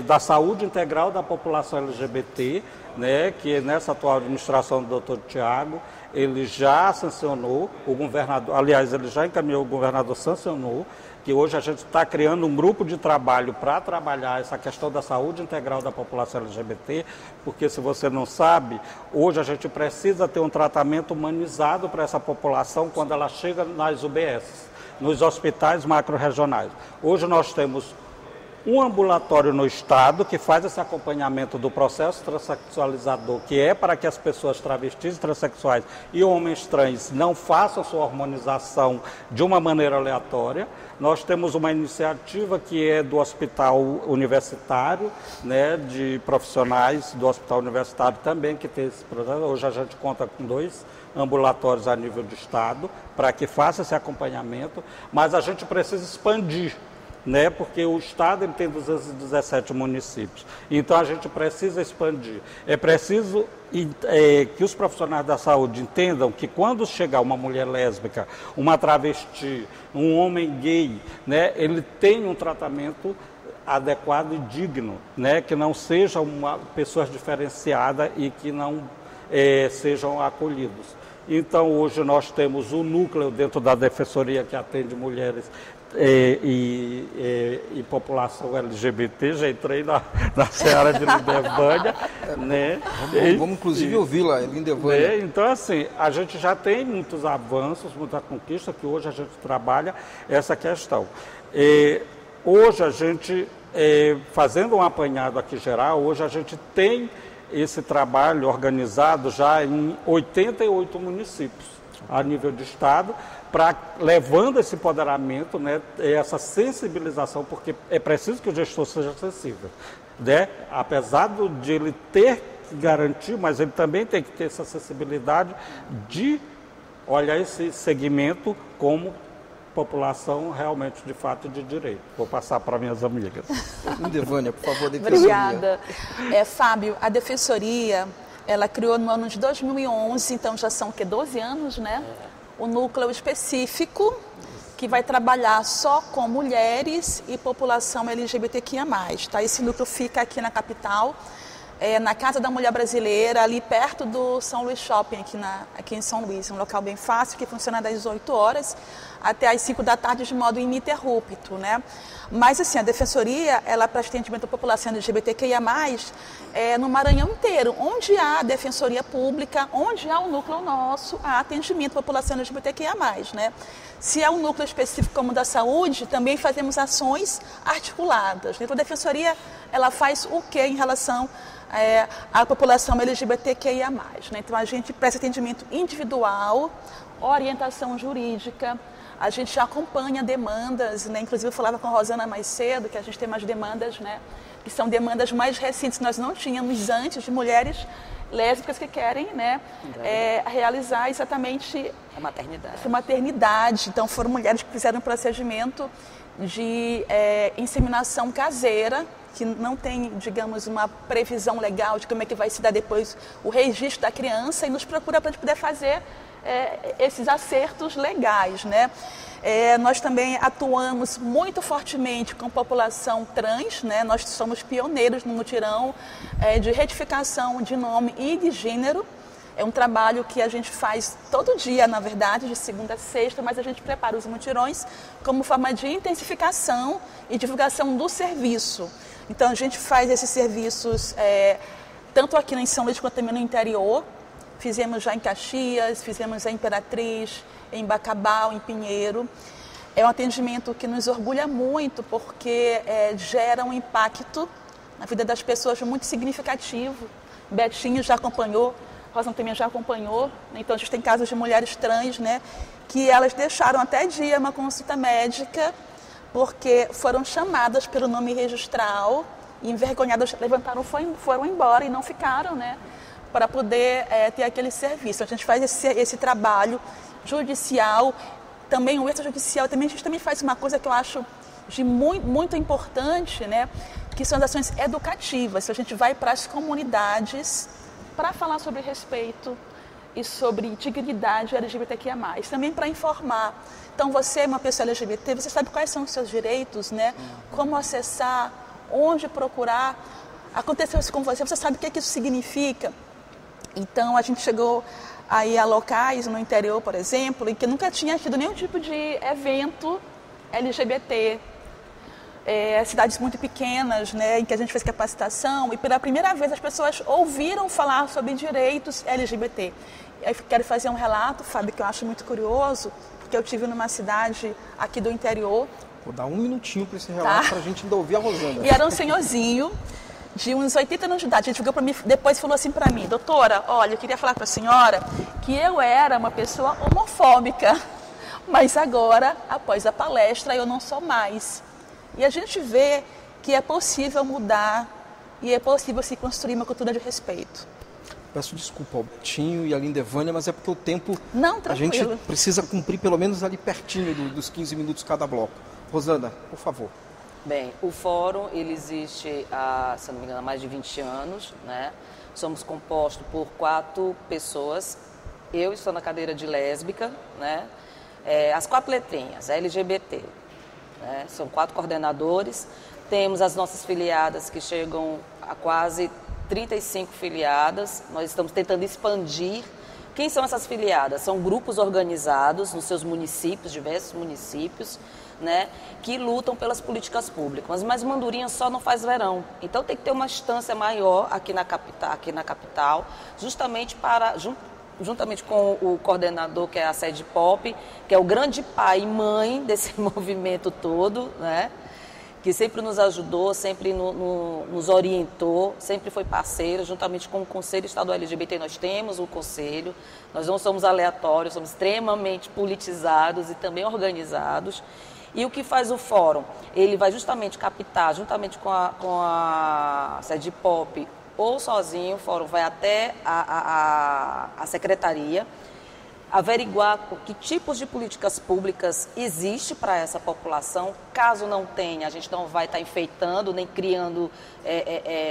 da saúde integral da população LGBT, né, que nessa atual administração do Dr. Tiago, ele já sancionou, o governador, aliás, ele já encaminhou, o governador sancionou, que hoje a gente está criando um grupo de trabalho para trabalhar essa questão da saúde integral da população LGBT, porque se você não sabe, hoje a gente precisa ter um tratamento humanizado para essa população quando ela chega nas UBS, nos hospitais macro-regionais. Hoje nós temos um ambulatório no Estado que faz esse acompanhamento do processo transexualizador, que é para que as pessoas travestis, transexuais e homens trans não façam sua hormonização de uma maneira aleatória. Nós temos uma iniciativa que é do Hospital Universitário, né, de profissionais do Hospital Universitário também, que tem esse projeto. Hoje a gente conta com 2 ambulatórios a nível do Estado, para que faça esse acompanhamento, mas a gente precisa expandir, né, porque o Estado ele tem 217 municípios, então a gente precisa expandir. É preciso que os profissionais da saúde entendam que quando chegar uma mulher lésbica, uma travesti, um homem gay, né, ele tem um tratamento adequado e digno, né, que não sejam pessoas diferenciadas e que não sejam acolhidos. Então hoje nós temos um núcleo dentro da Defensoria que atende mulheres e população LGBT, já entrei na seara de Lindevânia, né? Vamos inclusive ouvi-la, Lindevânia. Né? Então, assim, a gente já tem muitos avanços, muita conquista, que hoje a gente trabalha essa questão. Hoje a gente, fazendo um apanhado aqui geral, hoje a gente tem esse trabalho organizado já em 88 municípios a nível de Estado, levando esse empoderamento, né, essa sensibilização, porque é preciso que o gestor seja acessível, né? Apesar de ele ter que garantir, mas ele também tem que ter essa acessibilidade de olhar esse segmento como população realmente de fato de direito. Vou passar para minhas amigas. Lindevânia, por favor, Defensoria. Obrigada. Fábio, a Defensoria, ela criou no ano de 2011, então já são 12 anos, né? O núcleo específico que vai trabalhar só com mulheres e população LGBTQIA+. Tá? Esse núcleo fica aqui na capital, na Casa da Mulher Brasileira, ali perto do São Luís Shopping, aqui em São Luís. Um local bem fácil, que funciona das 18 horas até às 5 da tarde de modo ininterrupto, né? Mas, assim, a Defensoria, ela presta atendimento à população LGBTQIA+, no Maranhão inteiro. Onde há Defensoria Pública, onde há o núcleo nosso, há atendimento à população LGBTQIA+, né? Se há um núcleo específico como o da saúde, também fazemos ações articuladas. Então, a Defensoria, ela faz o que em relação à população LGBTQIA+, né? Então, a gente presta atendimento individual, orientação jurídica, a gente acompanha demandas, né? Inclusive eu falava com a Rosana mais cedo que a gente tem umas demandas, né? Que são demandas mais recentes, nós não tínhamos antes, de mulheres lésbicas que querem, né? Realizar exatamente a maternidade. Então foram mulheres que fizeram um procedimento de inseminação caseira, que não tem, digamos, uma previsão legal de como é que vai se dar depois o registro da criança, e nos procura para a gente poder fazer esses acertos legais, né? Nós também atuamos muito fortemente com a população trans, né? Nós somos pioneiros no mutirão de retificação de nome e de gênero. É um trabalho que a gente faz todo dia, na verdade, de segunda a sexta, mas a gente prepara os mutirões como forma de intensificação e divulgação do serviço. Então, a gente faz esses serviços tanto aqui em São Luís quanto também no interior. Fizemos já em Caxias, fizemos em Imperatriz, em Bacabal, em Pinheiro. É um atendimento que nos orgulha muito, porque gera um impacto na vida das pessoas muito significativo. Betinho já acompanhou, Rosa também já acompanhou. Então, a gente tem casos de mulheres trans, né, que elas deixaram até dia uma consulta médica, porque foram chamadas pelo nome registral e envergonhadas, levantaram, foram embora e não ficaram, né, para poder ter aquele serviço. A gente faz esse trabalho judicial, também o extrajudicial, a gente também faz uma coisa que eu acho de muito importante, né, que são as ações educativas. A gente vai para as comunidades para falar sobre respeito e sobre dignidade LGBTQIA+, também para informar. Então, você é uma pessoa LGBT, você sabe quais são os seus direitos, né? Como acessar, onde procurar. Aconteceu isso com você, você sabe o que isso significa. Então, a gente chegou aí a locais no interior, por exemplo, em que nunca tinha tido nenhum tipo de evento LGBT. Cidades muito pequenas, né, em que a gente fez capacitação, e pela primeira vez as pessoas ouviram falar sobre direitos LGBT. Eu quero fazer um relato, Fábio, que eu acho muito curioso, porque eu estive numa cidade aqui do interior. Vou dar um minutinho para esse relato, para a gente ainda ouvir a Rosana. E era um senhorzinho de uns 80 anos de idade. Ele chegou para mim, depois falou assim para mim: doutora, olha, eu queria falar para a senhora que eu era uma pessoa homofóbica, mas agora, após a palestra, eu não sou mais. E a gente vê que é possível mudar e é possível se construir uma cultura de respeito. Peço desculpa ao Betinho e à Lindevânia, mas é porque o tempo... Não, tranquilo. A gente precisa cumprir pelo menos ali pertinho dos 15 minutos cada bloco. Rosana, por favor. Bem, o fórum, ele existe há, se não me engano, há mais de 20 anos, né? Somos compostos por 4 pessoas. Eu estou na cadeira de lésbica, né? As 4 letrinhas, LGBT. Né? São 4 coordenadores. Temos as nossas filiadas, que chegam a quase 35 filiadas. Nós estamos tentando expandir. Quem são essas filiadas? São grupos organizados nos seus municípios, diversos municípios, né, que lutam pelas políticas públicas. Mas Mandurinha só não faz verão. Então tem que ter uma instância maior aqui na capital, justamente para... juntamente com o coordenador, que é a Sede Pop, que é o grande pai e mãe desse movimento todo, né? Que sempre nos ajudou, sempre nos orientou, sempre foi parceiro, juntamente com o Conselho Estadual LGBT. Nós temos o Conselho, nós não somos aleatórios, somos extremamente politizados e também organizados. E o que faz o fórum? Ele vai justamente captar, juntamente com a Sede Pop, ou sozinho, o fórum vai até a secretaria, averiguar que tipos de políticas públicas existe para essa população. Caso não tenha, a gente não vai estar enfeitando, nem criando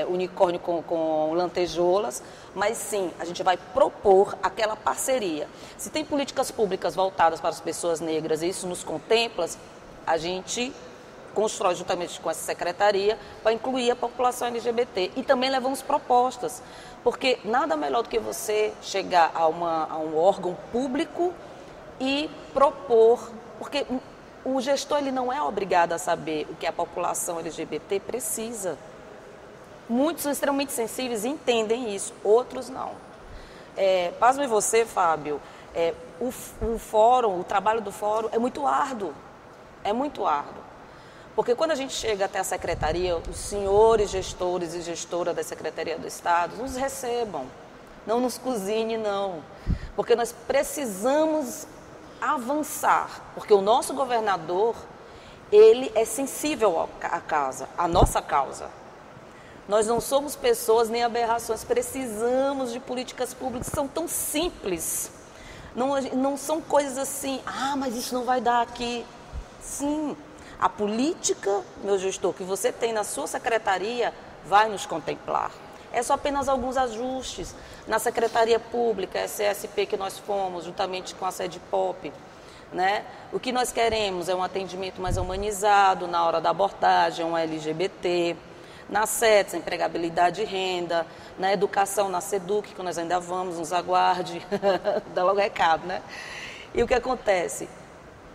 unicórnio com lantejoulas, mas sim, a gente vai propor aquela parceria. Se tem políticas públicas voltadas para as pessoas negras e isso nos contempla, a gente constrói juntamente com essa secretaria para incluir a população LGBT. E também levamos propostas, porque nada melhor do que você chegar a um órgão público e propor porque o gestor ele não é obrigado a saber o que a população LGBT precisa. Muitos são extremamente sensíveis e entendem isso, outros não. Pasme você, Fábio, o fórum, o trabalho do fórum é muito árduo, porque quando a gente chega até a secretaria, os senhores gestores e gestoras da Secretaria do Estado nos recebam, não nos cozinhe não, porque nós precisamos avançar, porque o nosso governador, ele é sensível à causa, à nossa causa. Nós não somos pessoas nem aberrações, precisamos de políticas públicas que são tão simples, não são coisas assim, mas isso não vai dar aqui. Sim, a política, meu gestor, que você tem na sua secretaria vai nos contemplar. É só apenas alguns ajustes. Na Secretaria Pública, SSP que nós fomos, juntamente com a sede POP, né? O que nós queremos é um atendimento mais humanizado na hora da abordagem, um LGBT. Na SETS, empregabilidade e renda. Na educação, na SEDUC, que nós ainda vamos, nos aguarde. Dá logo recado, né? E o que acontece?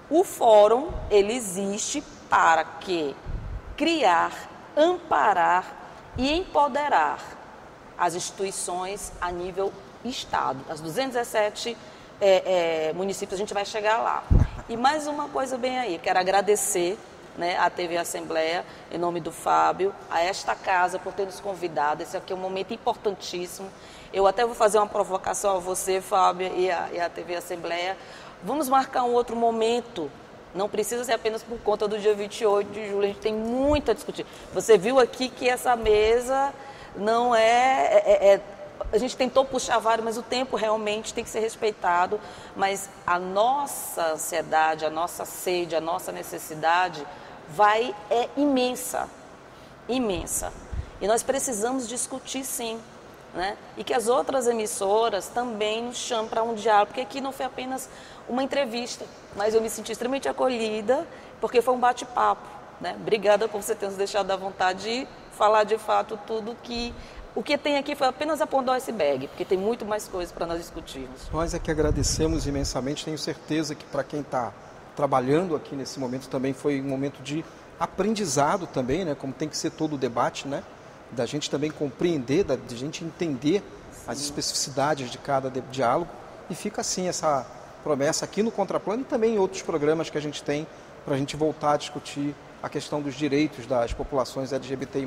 O fórum, ele existe para que criar, amparar e empoderar as instituições a nível Estado. As 217 municípios, a gente vai chegar lá. E mais uma coisa bem aí, quero agradecer, né, à TV Assembleia, em nome do Fábio, a esta casa por ter nos convidado. Esse aqui é um momento importantíssimo. Eu até vou fazer uma provocação a você, Fábio, e a TV Assembleia. Vamos marcar um outro momento. Não precisa ser apenas por conta do dia 28 de julho, a gente tem muito a discutir. Você viu aqui que essa mesa não a gente tentou puxar vários, mas o tempo realmente tem que ser respeitado. Mas a nossa ansiedade, a nossa sede, a nossa necessidade é imensa, imensa. E nós precisamos discutir sim, né? E que as outras emissoras também nos chamem para um diálogo, porque aqui não foi apenas uma entrevista, mas eu me senti extremamente acolhida, porque foi um bate-papo, né? Obrigada por você ter nos deixado à vontade de falar de fato tudo que... O que tem aqui foi apenas a ponta do iceberg, porque tem muito mais coisas para nós discutirmos. Nós é que agradecemos imensamente, tenho certeza que para quem está trabalhando aqui nesse momento também foi um momento de aprendizado também, né? Como tem que ser todo o debate, né? Da gente também compreender, da gente entender as especificidades de cada diálogo, e fica assim essa promessa aqui no Contraplano e também em outros programas que a gente tem para a gente voltar a discutir a questão dos direitos das populações LGBTI+.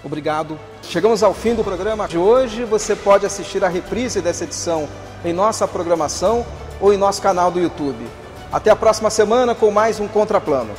Obrigado. Chegamos ao fim do programa de hoje. Você pode assistir a reprise dessa edição em nossa programação ou em nosso canal do YouTube. Até a próxima semana com mais um Contraplano.